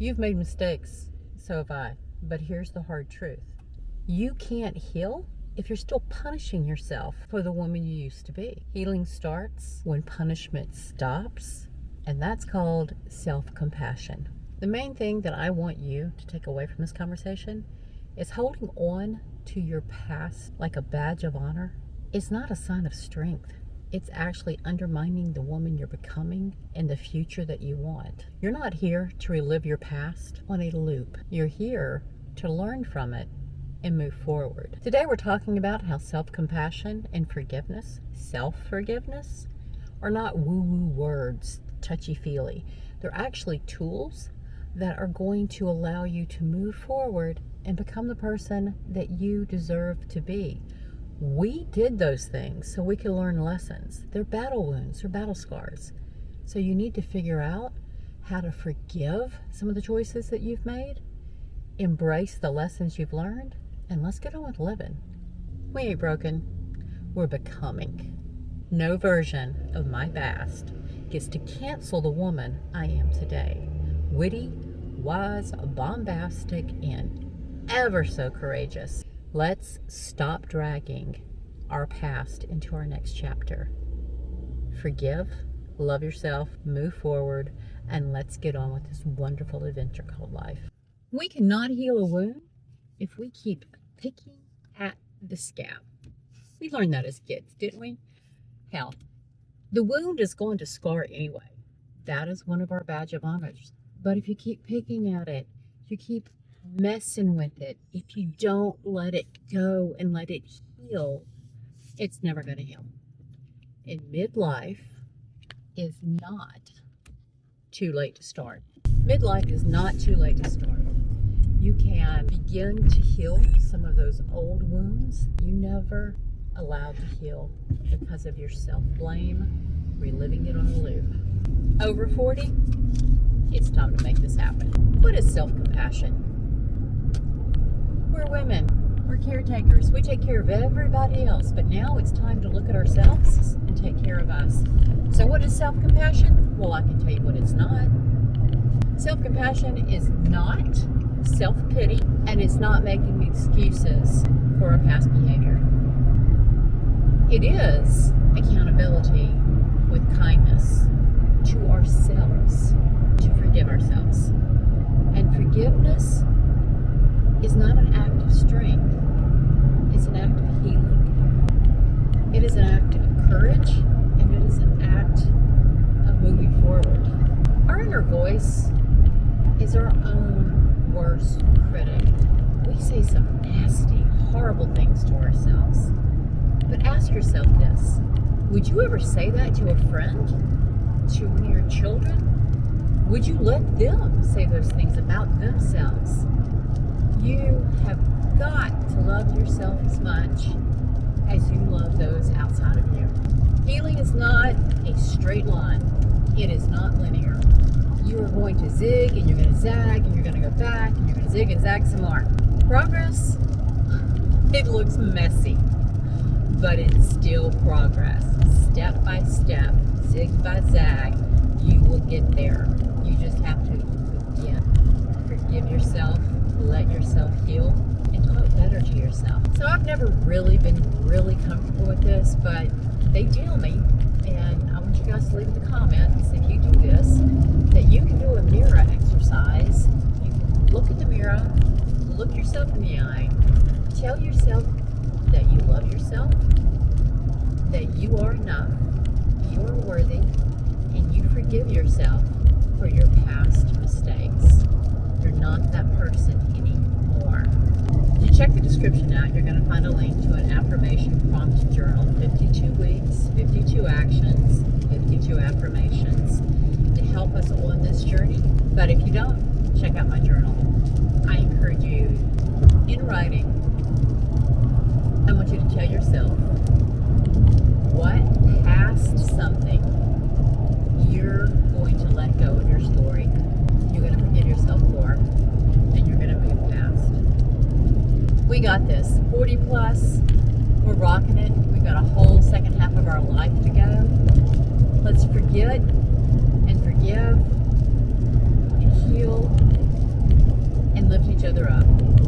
You've made mistakes, so have I. But here's the hard truth. You can't heal if you're still punishing yourself for the woman you used to be. Healing starts when punishment stops, and that's called self-compassion. The main thing that I want you to take away from this conversation is holding on to your past like a badge of honor is not a sign of strength. It's actually undermining the woman you're becoming and the future that you want. You're not here to relive your past on a loop. You're here to learn from it and move forward. Today we're talking about how self-compassion and forgiveness, self-forgiveness, are not woo-woo words, touchy-feely. They're actually tools that are going to allow you to move forward and become the person that you deserve to be. We did those things so we could learn lessons. They're battle wounds, they're battle scars. So you need to figure out how to forgive some of the choices that you've made, embrace the lessons you've learned, and let's get on with living. We ain't broken, we're becoming. No version of my past gets to cancel the woman I am today. Witty, wise, bombastic, and ever so courageous. Let's stop dragging our past into our next chapter. Forgive, love yourself, move forward, and let's get on with this wonderful adventure called life. We cannot heal a wound if we keep picking at the scab. We learned that as kids, didn't we? Hell, the wound is going to scar anyway. That is one of our badge of honors. But if you keep picking at it, you keep messing with it, if you don't let it go and let it heal, it's never going to heal. And midlife is not too late to start. Midlife is not too late to start. You can begin to heal some of those old wounds you never allowed to heal because of your self-blame, reliving it on a loop. Over 40, it's time to make this happen. What is self-compassion? We're women. We're caretakers. We take care of everybody else, but now it's time to look at ourselves and take care of us. So what is self-compassion? Well, I can tell you what it's not. Self-compassion is not self-pity, and it's not making excuses for our past behavior. It is accountability with kindness to ourselves, to forgive ourselves. And forgiveness is not an act of strength, it's an act of healing. It is an act of courage, and it is an act of moving forward. Our inner voice is our own worst critic. We say some nasty, horrible things to ourselves. But ask yourself this, would you ever say that to a friend? To one of your children? Would you let them say those things about themselves? You have got to love yourself as much as you love those outside of you. Healing is not a straight line. It is not linear. You are going to zig and you're going to zag and you're going to go back and you're going to zig and zag some more. Progress, it looks messy, but it's still progress. Step by step, zig by zag, you will get there. You just have to begin. Forgive yourself. Let yourself heal and talk better to yourself. So I've never really been comfortable with this, but they tell me, and I want you guys to leave in the comments if you do this, that you can do a mirror exercise. You can look in the mirror, look yourself in the eye, tell yourself that you love yourself, that you are enough, you are worthy, and you forgive yourself for your past mistakes. You're not that person anymore. If you check the description out, you're going to find a link to an affirmation prompt journal, 52 weeks, 52 actions, 52 affirmations to help us on this journey. But if you don't, check out my journal. I encourage you, in writing, I want you to tell yourself what past something you're going to let go in your story. You're going to forgive yourself for, and you're going to move past. We got this. 40 plus, we're rocking it. We've got a whole second half of our life to go. Let's forget and forgive and heal each other up.